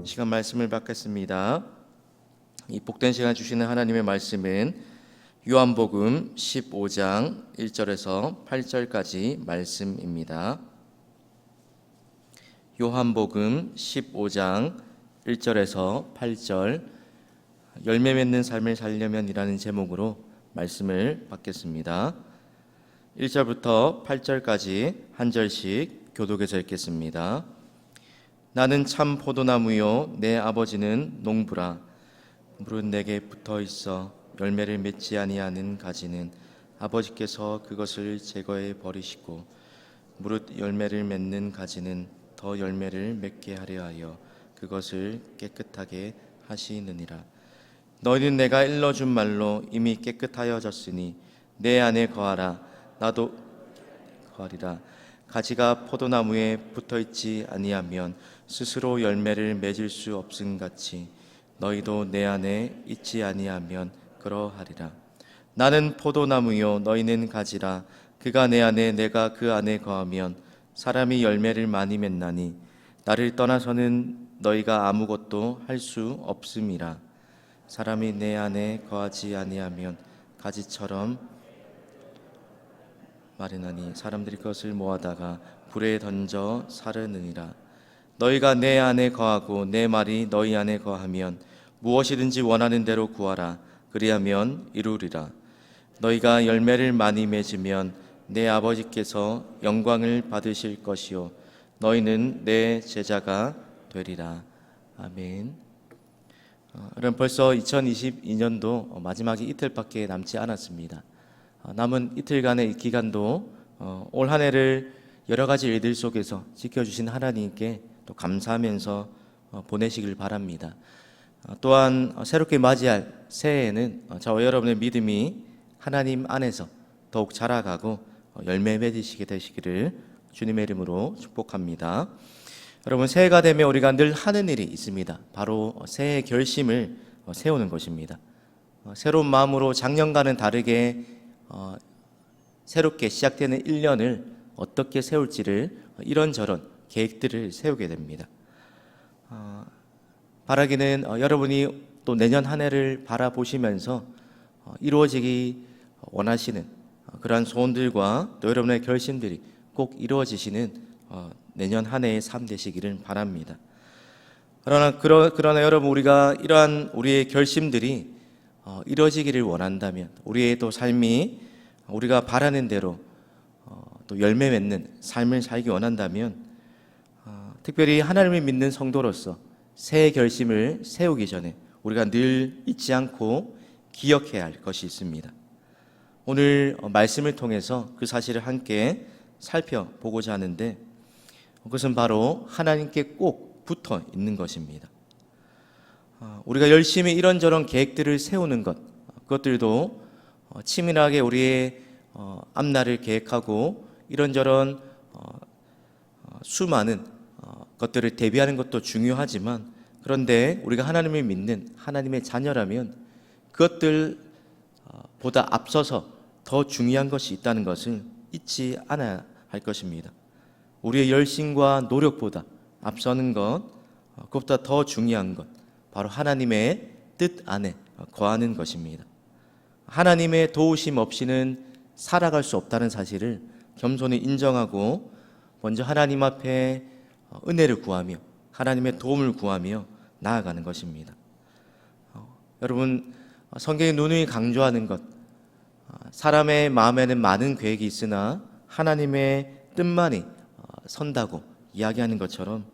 시간 말씀을 받겠습니다. 이 복된 시간 주시는 하나님의 말씀은 요한복음 15장 1절에서 8절까지 말씀입니다. 요한복음 15장 1절에서 8절 열매 맺는 삶을 살려면이라는 제목으로 말씀을 받겠습니다. 1절부터 8절까지 한 절씩 교독해서 읽겠습니다. 나는 참 포도나무요 내 아버지는 농부라. 무릇 내게 붙어 있어 열매를 맺지 아니하는 가지는 아버지께서 그것을 제거해 버리시고 무릇 열매를 맺는 가지는 더 열매를 맺게 하려 하여 그것을 깨끗하게 하시느니라. 너희는 내가 일러준 말로 이미 깨끗하여졌으니 내 안에 거하라. 나도 거하리라. 가지가 포도나무에 붙어있지 아니하면 스스로 열매를 맺을 수 없음 같이 너희도 내 안에 있지 아니하면 그러하리라. 나는 포도나무요 너희는 가지라. 그가 내 안에 내가 그 안에 거하면 사람이 열매를 많이 맺나니 나를 떠나서는 너희가 아무것도 할 수 없음이라. 사람이 내 안에 거하지 아니하면 가지처럼 마르나니 사람들이 그것을 모아다가 불에 던져 사르느니라. 너희가 내 안에 거하고 내 말이 너희 안에 거하면 무엇이든지 원하는 대로 구하라. 그리하면 이루리라. 너희가 열매를 많이 맺으면 내 아버지께서 영광을 받으실 것이요 너희는 내 제자가 되리라. 아멘. 여러분, 벌써 2022년도 마지막이 이틀밖에 남지 않았습니다. 남은 이틀간의 이 기간도 올 한 해를 여러 가지 일들 속에서 지켜주신 하나님께 또 감사하면서 보내시길 바랍니다. 또한 새롭게 맞이할 새해에는 저와 여러분의 믿음이 하나님 안에서 더욱 자라가고 열매 맺으시게 되시기를 주님의 이름으로 축복합니다. 여러분, 새해가 되면 우리가 늘 하는 일이 있습니다. 바로 새해 결심을 세우는 것입니다. 새로운 마음으로 작년과는 다르게 새롭게 시작되는 1년을 어떻게 세울지를 이런저런 계획들을 세우게 됩니다. 바라기는 여러분이 또 내년 한 해를 바라보시면서 이루어지기 원하시는 그러한 소원들과 또 여러분의 결심들이 꼭 이루어지시는 내년 한 해의 삶 되시기를 바랍니다. 그러나 여러분, 우리가 이러한 우리의 결심들이 이루어지기를 원한다면, 우리의 또 삶이 우리가 바라는 대로 또 열매 맺는 삶을 살기 원한다면, 특별히 하나님을 믿는 성도로서 새해 결심을 세우기 전에 우리가 늘 잊지 않고 기억해야 할 것이 있습니다. 오늘 말씀을 통해서 그 사실을 함께 살펴보고자 하는데, 그것은 바로 하나님께 꼭 붙어 있는 것입니다. 우리가 열심히 이런저런 계획들을 세우는 것, 그것들도 치밀하게 우리의 앞날을 계획하고 이런저런 수많은 것들을 대비하는 것도 중요하지만, 그런데 우리가 하나님을 믿는 하나님의 자녀라면 그것들보다 앞서서 더 중요한 것이 있다는 것을 잊지 않아야 할 것입니다. 우리의 열심과 노력보다 앞서는 것, 그것보다 더 중요한 것, 바로 하나님의 뜻 안에 거하는 것입니다. 하나님의 도우심 없이는 살아갈 수 없다는 사실을 겸손히 인정하고 먼저 하나님 앞에 은혜를 구하며 하나님의 도움을 구하며 나아가는 것입니다. 여러분, 성경이 누누이 강조하는 것, 사람의 마음에는 많은 계획이 있으나 하나님의 뜻만이 선다고 이야기하는 것처럼,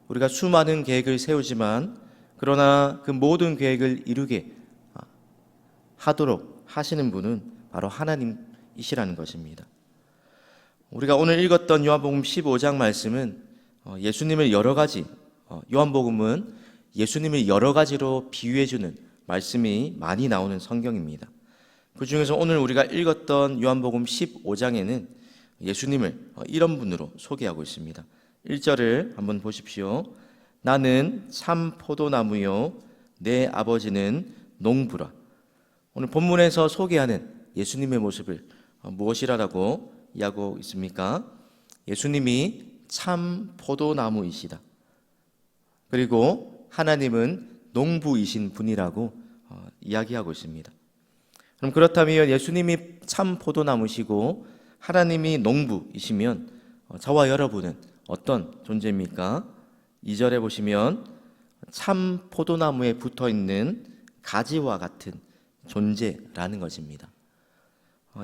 우리가 수많은 계획을 세우지만 그러나 그 모든 계획을 이루게 하도록 하시는 분은 바로 하나님이시라는 것입니다. 우리가 오늘 읽었던 요한복음 15장 말씀은 예수님을 여러 가지, 요한복음은 예수님을 여러 가지로 비유해주는 말씀이 많이 나오는 성경입니다. 그 중에서 오늘 우리가 읽었던 요한복음 15장에는 예수님을 이런 분으로 소개하고 있습니다. 1절을 한번 보십시오. 나는 참 포도나무요 내 아버지는 농부라. 오늘 본문에서 소개하는 예수님의 모습을 무엇이라고 이야기하고 있습니까? 예수님이 참 포도나무이시다. 그리고 하나님은 농부이신 분이라고 이야기하고 있습니다. 그럼 그렇다면 예수님이 참 포도나무시고 하나님이 농부이시면 저와 여러분은 어떤 존재입니까? 2절에 보시면 참 포도나무에 붙어있는 가지와 같은 존재라는 것입니다.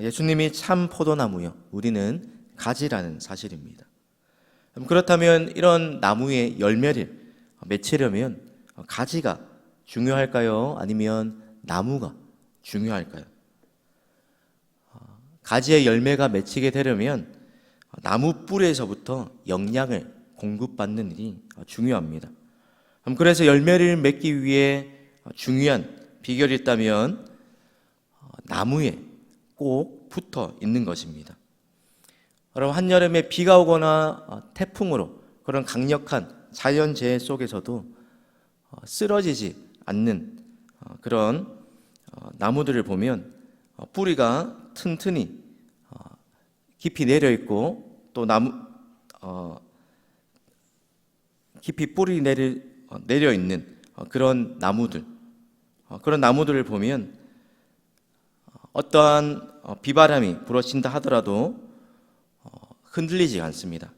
예수님이 참 포도나무요, 우리는 가지라는 사실입니다. 그렇다면 이런 나무의 열매를 맺히려면 가지가 중요할까요? 아니면 나무가 중요할까요? 가지의 열매가 맺히게 되려면 나무 뿌리에서부터 영양을 공급받는 일이 중요합니다. 그래서 열매를 맺기 위해 중요한 비결이 있다면 나무에 꼭 붙어 있는 것입니다. 여러분, 한여름에 비가 오거나 태풍으로 그런 강력한 자연재해 속에서도 쓰러지지 않는 그런 나무들을 보면 뿌리가 튼튼히 깊이 내려 있고 또 깊이 뿌리 내려 있는 그런 나무들을 보면 어떠한 비바람이 불어친다 하더라도 흔들리지 않습니다.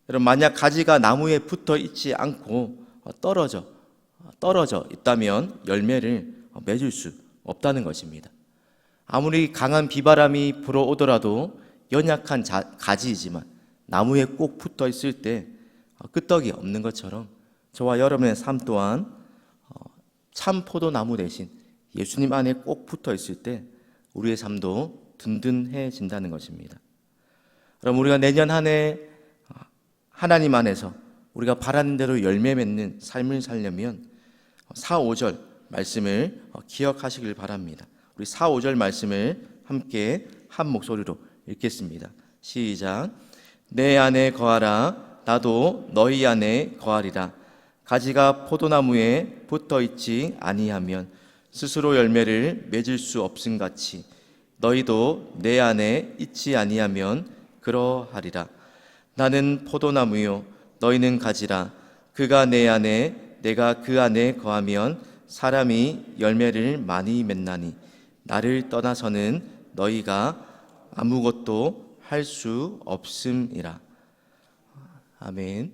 여러분, 만약 가지가 나무에 붙어 있지 않고 떨어져 있다면 열매를 맺을 수 없다는 것입니다. 아무리 강한 비바람이 불어오더라도 연약한 가지이지만 나무에 꼭 붙어 있을 때 끄떡이 없는 것처럼 저와 여러분의 삶 또한 참 포도나무 대신 예수님 안에 꼭 붙어 있을 때 우리의 삶도 든든해진다는 것입니다. 그럼 우리가 내년 한 해 하나님 안에서 우리가 바라는 대로 열매 맺는 삶을 살려면 4, 5절 말씀을 기억하시길 바랍니다. 우리 4, 5절 말씀을 함께 한 목소리로 읽겠습니다. 시작. 내 안에 거하라. 나도 너희 안에 거하리라. 가지가 포도나무에 붙어 있지 아니하면 스스로 열매를 맺을 수 없음같이 너희도 내 안에 있지 아니하면 그러하리라. 나는 포도나무요 너희는 가지라. 그가 내 안에 내가 그 안에 거하면 사람이 열매를 많이 맺나니 나를 떠나서는 너희가 아무것도 할 수 없음이라. 아멘.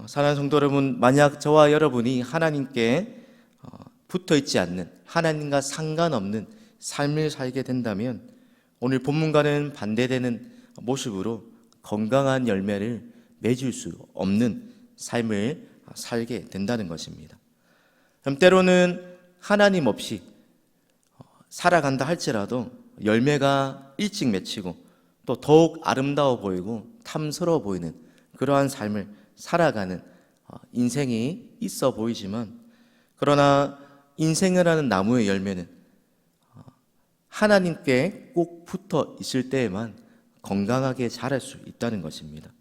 사랑하는 성도 여러분, 만약 저와 여러분이 하나님께 붙어 있지 않는, 하나님과 상관없는 삶을 살게 된다면 오늘 본문과는 반대되는 모습으로 건강한 열매를 맺을 수 없는 삶을 살게 된다는 것입니다. 그럼 때로는 하나님 없이 살아간다 할지라도 열매가 일찍 맺히고 또 더욱 아름다워 보이고 탐스러워 보이는 그러한 삶을 살아가는 인생이 있어 보이지만, 그러나 인생을 하는 나무의 열매는 하나님께 꼭 붙어 있을 때에만 건강하게 자랄 수 있다는 것입니다.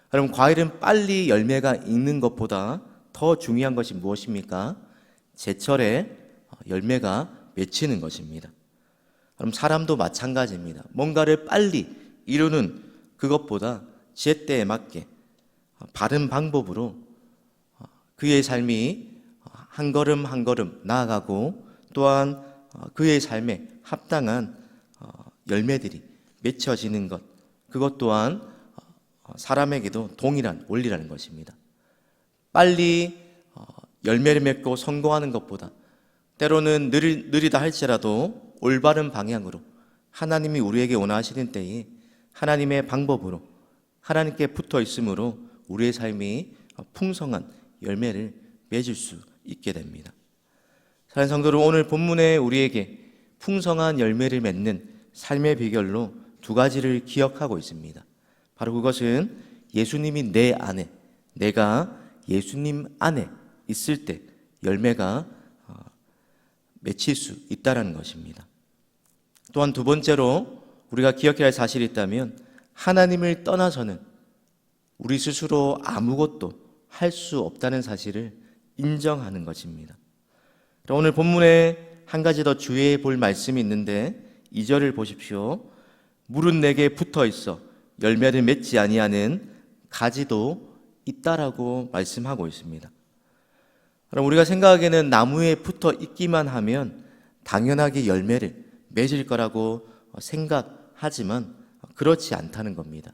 그럼 과일은 빨리 열매가 익는 것보다 더 중요한 것이 무엇입니까? 제철에 열매가 맺히는 것입니다. 그럼 사람도 마찬가지입니다. 뭔가를 빨리 이루는 그것보다 제때에 맞게 바른 방법으로 그의 삶이 한 걸음 한 걸음 나아가고 또한 그의 삶에 합당한 열매들이 맺혀지는 것, 그것 또한 사람에게도 동일한 원리라는 것입니다. 빨리 열매를 맺고 성공하는 것보다 때로는 느리다 할지라도 올바른 방향으로 하나님이 우리에게 원하시는 때에 하나님의 방법으로 하나님께 붙어 있으므로 우리의 삶이 풍성한 열매를 맺을 수 있게 됩니다. 사랑하는 성도 여러분, 오늘 본문에 우리에게 풍성한 열매를 맺는 삶의 비결로 두 가지를 기억하고 있습니다. 바로 그것은 예수님이 내 안에, 내가 예수님 안에 있을 때 열매가 맺힐 수 있다는 것입니다. 또한 두 번째로 우리가 기억해야 할 사실이 있다면 하나님을 떠나서는 우리 스스로 아무것도 할 수 없다는 사실을 인정하는 것입니다. 오늘 본문에 한 가지 더 주의해 볼 말씀이 있는데 2절을 보십시오. 물은 내게 붙어 있어 열매를 맺지 아니하는 가지도 있다라고 말씀하고 있습니다. 그럼 우리가 생각하기에는 나무에 붙어 있기만 하면 당연하게 열매를 맺을 거라고 생각하지만 그렇지 않다는 겁니다.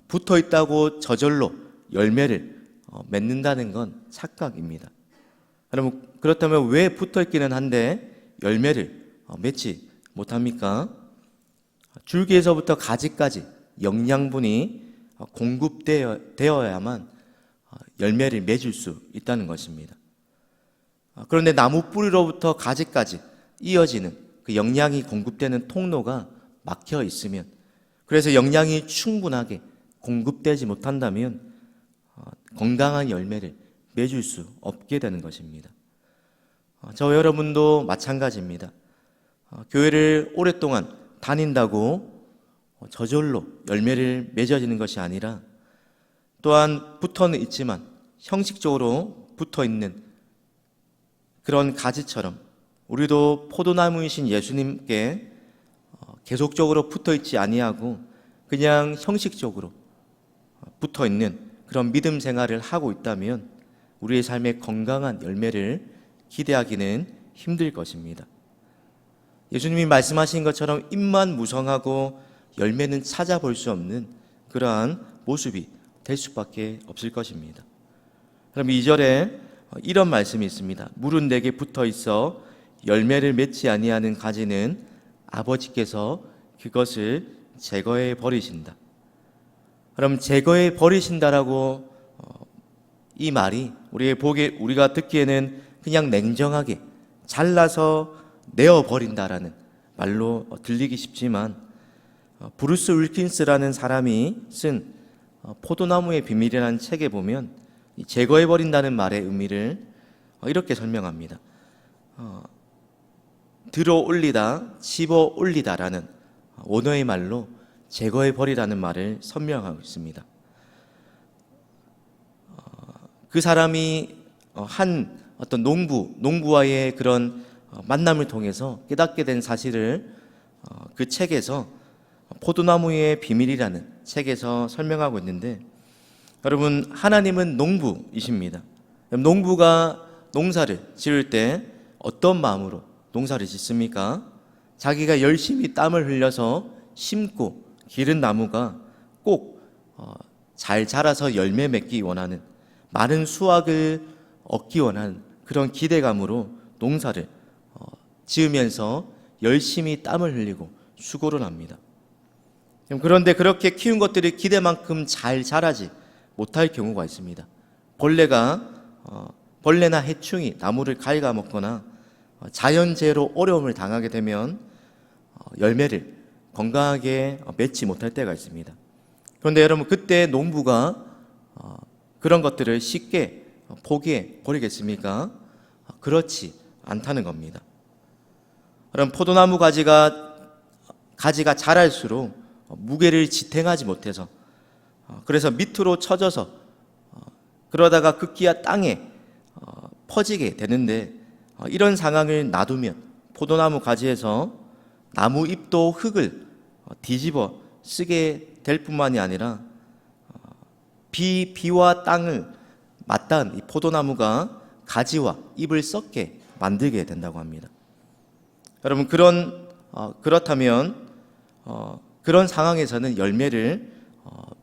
붙어 있다고 저절로 열매를 맺는다는 건 착각입니다. 그렇다면 왜 붙어 있기는 한데 열매를 맺지 못합니까? 줄기에서부터 가지까지 영양분이 공급되어야만 열매를 맺을 수 있다는 것입니다. 그런데 나무 뿌리로부터 가지까지 이어지는 그 영양이 공급되는 통로가 막혀 있으면, 그래서 영양이 충분하게 공급되지 못한다면 건강한 열매를 맺을 수 없게 되는 것입니다. 저와 여러분도 마찬가지입니다. 교회를 오랫동안 다닌다고 저절로 열매를 맺어지는 것이 아니라, 또한 붙어는 있지만 형식적으로 붙어 있는 그런 가지처럼 우리도 포도나무이신 예수님께 계속적으로 붙어 있지 아니하고 그냥 형식적으로 붙어 있는 그런 믿음 생활을 하고 있다면 우리의 삶에 건강한 열매를 기대하기는 힘들 것입니다. 예수님이 말씀하신 것처럼 입만 무성하고 열매는 찾아볼 수 없는 그러한 모습이 될 수밖에 없을 것입니다. 그럼 2절에 이런 말씀이 있습니다. 물은 내게 붙어 있어 열매를 맺지 아니하는 가지는 아버지께서 그것을 제거해 버리신다. 그럼 제거해 버리신다라고 이 말이 우리가 듣기에는 그냥 냉정하게 잘라서 내어 버린다라는 말로 들리기 쉽지만, 브루스 윌킨스라는 사람이 쓴 포도나무의 비밀이라는 책에 보면 제거해 버린다는 말의 의미를 이렇게 설명합니다. 들어 올리다, 집어 올리다라는 원어의 말로 제거해 버리라는 말을 설명하고 있습니다. 그 사람이 한 어떤 농부와의 그런 만남을 통해서 깨닫게 된 사실을 그 책에서 포도나무의 비밀이라는 책에서 설명하고 있는데, 여러분, 하나님은 농부이십니다. 농부가 농사를 지을 때 어떤 마음으로 농사를 짓습니까? 자기가 열심히 땀을 흘려서 심고 기른 나무가 꼭 잘 자라서 열매 맺기 원하는, 많은 수확을 얻기 원하는 그런 기대감으로 농사를 지으면서 열심히 땀을 흘리고 수고를 합니다. 그런데 그렇게 키운 것들이 기대만큼 잘 자라지 못할 경우가 있습니다. 벌레나 해충이 나무를 갉아먹거나 자연재해로 어려움을 당하게 되면 열매를 건강하게 맺지 못할 때가 있습니다. 그런데 여러분, 그때 농부가 그런 것들을 쉽게 포기해 버리겠습니까? 그렇지 않다는 겁니다. 그럼 포도나무 가지가 자랄수록 무게를 지탱하지 못해서, 그래서 밑으로 쳐져서 그러다가 급기야 땅에 퍼지게 되는데, 이런 상황을 놔두면 포도나무 가지에서 나무 잎도 흙을 뒤집어 쓰게 될 뿐만이 아니라 비와 땅을 맞닿은 이 포도나무가 가지와 잎을 썩게 만들게 된다고 합니다. 여러분, 그렇다면 그런 상황에서는 열매를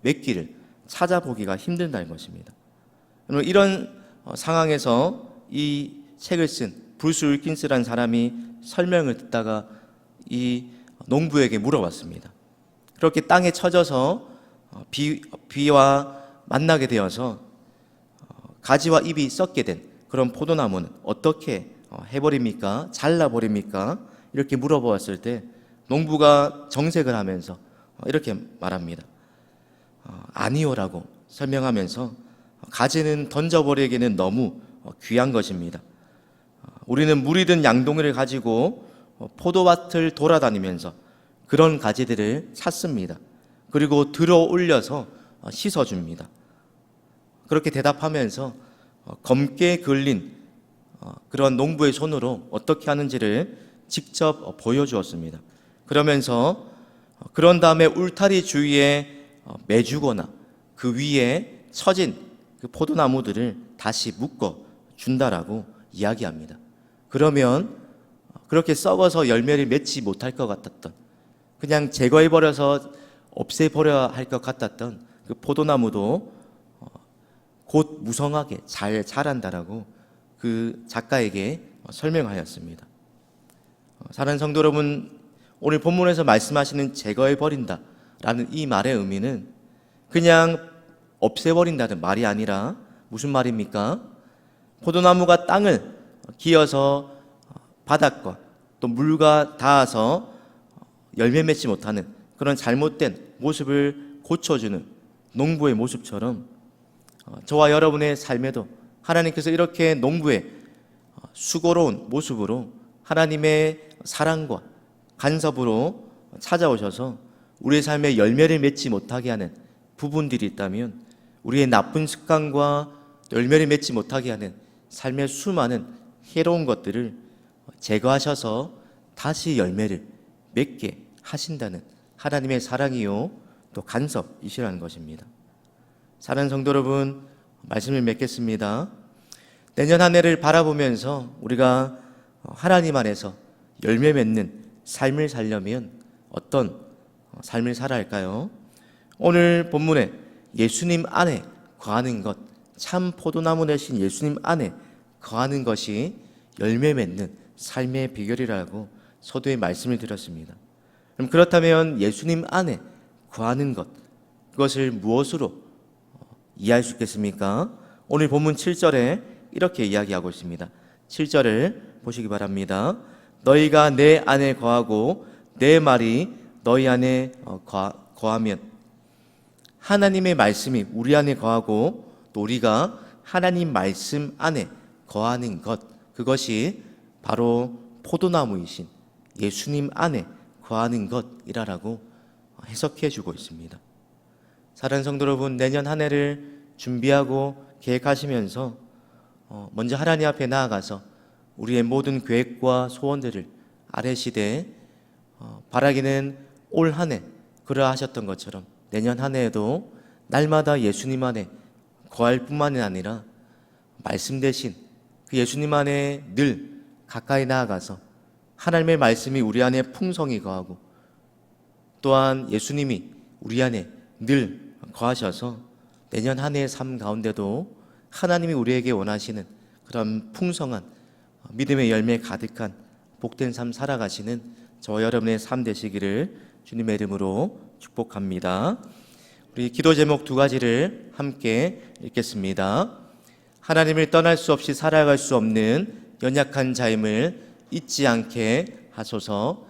맺기를 찾아보기가 힘들다는 것입니다. 여러분, 이런 상황에서 이 책을 쓴 브루스 윌킨스라는 사람이 설명을 듣다가 이 농부에게 물어봤습니다. 그렇게 땅에 쳐져서 비와 만나게 되어서 가지와 잎이 썩게 된 그런 포도나무는 어떻게 해버립니까? 잘라버립니까? 이렇게 물어보았을 때 농부가 정색을 하면서 이렇게 말합니다. 아니요라고 설명하면서 가지는 던져버리기에는 너무 귀한 것입니다. 우리는 물이 든 양동이를 가지고 포도밭을 돌아다니면서 그런 가지들을 찾습니다. 그리고 들어 올려서 씻어줍니다. 그렇게 대답하면서 검게 그을린 그런 농부의 손으로 어떻게 하는지를 직접 보여주었습니다. 그러면서 그런 다음에 울타리 주위에 매주거나 그 위에 처진 그 포도나무들을 다시 묶어 준다라고 이야기합니다. 그러면 그렇게 썩어서 열매를 맺지 못할 것 같았던, 그냥 제거해버려서 없애버려야 할 것 같았던 그 포도나무도 곧 무성하게 잘 자란다라고 그 작가에게 설명하였습니다. 사랑하는 성도 여러분, 오늘 본문에서 말씀하시는 제거해버린다 라는 이 말의 의미는 그냥 없애버린다는 말이 아니라 무슨 말입니까? 포도나무가 땅을 기어서 바닥과 또 물과 닿아서 열매 맺지 못하는 그런 잘못된 모습을 고쳐주는 농부의 모습처럼 저와 여러분의 삶에도 하나님께서 이렇게 농부의 수고로운 모습으로 하나님의 사랑과 간섭으로 찾아오셔서 우리의 삶에 열매를 맺지 못하게 하는 부분들이 있다면, 우리의 나쁜 습관과 열매를 맺지 못하게 하는 삶의 수많은 해로운 것들을 제거하셔서 다시 열매를 맺게 하신다는 하나님의 사랑이요 또 간섭이시라는 것입니다. 사랑하는 성도 여러분, 말씀을 맺겠습니다. 내년 한 해를 바라보면서 우리가 하나님 안에서 열매 맺는 삶을 살려면 어떤 삶을 살아야 할까요? 오늘 본문에 예수님 안에 거하는 것, 참 포도나무 되신 예수님 안에 거하는 것이 열매 맺는 삶의 비결이라고 서두에 말씀을 드렸습니다. 그럼 그렇다면 예수님 안에 거하는 것, 그것을 무엇으로 이해할 수 있겠습니까? 오늘 본문 7절에 이렇게 이야기하고 있습니다. 7절을 보시기 바랍니다. 너희가 내 안에 거하고 내 말이 너희 안에 거하면, 하나님의 말씀이 우리 안에 거하고 또 우리가 하나님 말씀 안에 거하는 것, 그것이 바로 포도나무이신 예수님 안에 거하는 것이라고 해석해 주고 있습니다. 사랑하는 성도 여러분, 내년 한 해를 준비하고 계획하시면서 먼저 하나님 앞에 나아가서 우리의 모든 계획과 소원들을 아뢰시되 바라기는 올 한 해 그러하셨던 것처럼 내년 한 해에도 날마다 예수님 안에 거할 뿐만이 아니라 말씀 대신 그 예수님 안에 늘 가까이 나아가서 하나님의 말씀이 우리 안에 풍성히 거하고 또한 예수님이 우리 안에 늘 거하셔서 내년 한 해의 삶 가운데도 하나님이 우리에게 원하시는 그런 풍성한 믿음의 열매 가득한 복된 삶 살아가시는 저와 여러분의 삶 되시기를 주님의 이름으로 축복합니다. 우리 기도 제목 두 가지를 함께 읽겠습니다. 하나님을 떠날 수 없이 살아갈 수 없는 연약한 자임을 잊지 않게 하소서.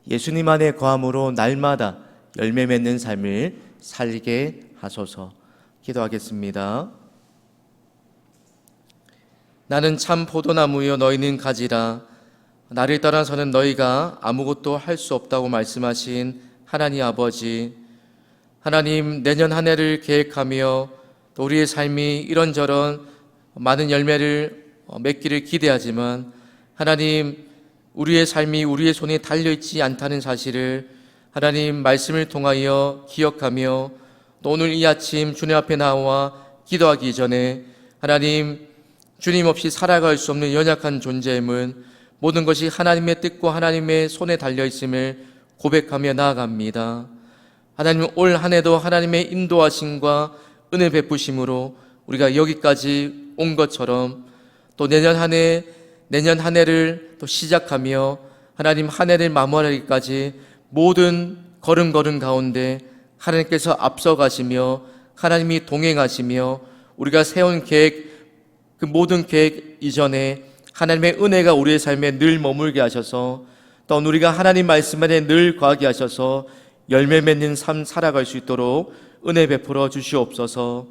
예수님 안에 거함으로 날마다 열매 맺는 삶을 살게 하소서. 기도하겠습니다. 나는 참 포도나무여 너희는 가지라. 나를 떠나서는 너희가 아무것도 할 수 없다고 말씀하신 하나님 아버지, 하나님, 내년 한 해를 계획하며 또 우리의 삶이 이런저런 많은 열매를 맺기를 기대하지만 하나님, 우리의 삶이 우리의 손에 달려있지 않다는 사실을 하나님 말씀을 통하여 기억하며 또 오늘 이 아침 주님 앞에 나와 기도하기 전에 하나님, 주님 없이 살아갈 수 없는 연약한 존재임은 모든 것이 하나님의 뜻과 하나님의 손에 달려있음을 고백하며 나아갑니다. 하나님, 올 한 해도 하나님의 인도하심과 은혜 베푸심으로 우리가 여기까지 온 것처럼 또 내년 한 해를 또 시작하며 하나님 한 해를 마무리하기까지 모든 걸음걸음 가운데 하나님께서 앞서가시며 하나님이 동행하시며 우리가 세운 계획, 그 모든 계획 이전에 하나님의 은혜가 우리의 삶에 늘 머물게 하셔서 또 우리가 하나님 말씀 안에 늘 거하게 하셔서 열매 맺는 삶 살아갈 수 있도록 은혜 베풀어 주시옵소서.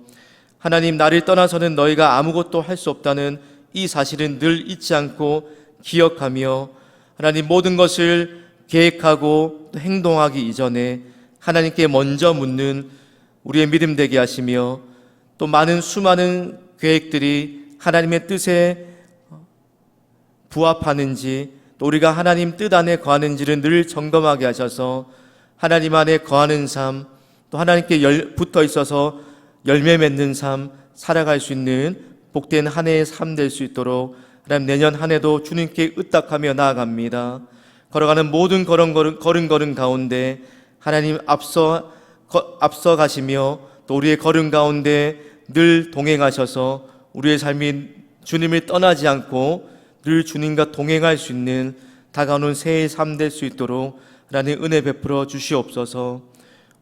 하나님, 나를 떠나서는 너희가 아무것도 할 수 없다는 이 사실은 늘 잊지 않고 기억하며 하나님 모든 것을 계획하고 또 행동하기 이전에 하나님께 먼저 묻는 우리의 믿음 되게 하시며 또 수많은 계획들이 하나님의 뜻에 부합하는지 또 우리가 하나님 뜻 안에 거하는지를 늘 점검하게 하셔서 하나님 안에 거하는 삶, 또 하나님께 붙어 있어서 열매 맺는 삶 살아갈 수 있는 복된 한 해의 삶 될 수 있도록 하나님 내년 한 해도 주님께 의탁하며 나아갑니다. 걸어가는 모든 걸음 가운데 하나님 앞서 가시며 또 우리의 걸음 가운데 늘 동행하셔서 우리의 삶이 주님을 떠나지 않고 늘 주님과 동행할 수 있는 다가오는 새해의 삶 될 수 있도록 하나님 은혜 베풀어 주시옵소서.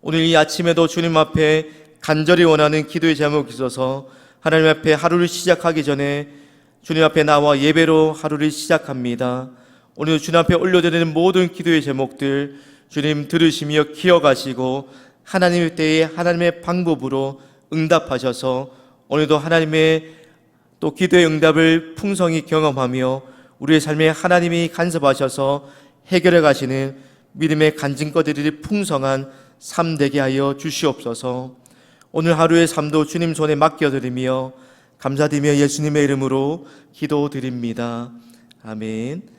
오늘 이 아침에도 주님 앞에 간절히 원하는 기도의 제목이 있어서 하나님 앞에 하루를 시작하기 전에 주님 앞에 나와 예배로 하루를 시작합니다. 오늘 주님 앞에 올려드리는 모든 기도의 제목들 주님 들으시며 기억하시고 하나님의 때에 하나님의 방법으로 응답하셔서 오늘도 하나님의 또 기도의 응답을 풍성히 경험하며 우리의 삶에 하나님이 간섭하셔서 해결해 가시는 믿음의 간증거들이 풍성한 삶 되게 하여 주시옵소서. 오늘 하루의 삶도 주님 손에 맡겨드리며 감사드리며 예수님의 이름으로 기도드립니다. 아멘.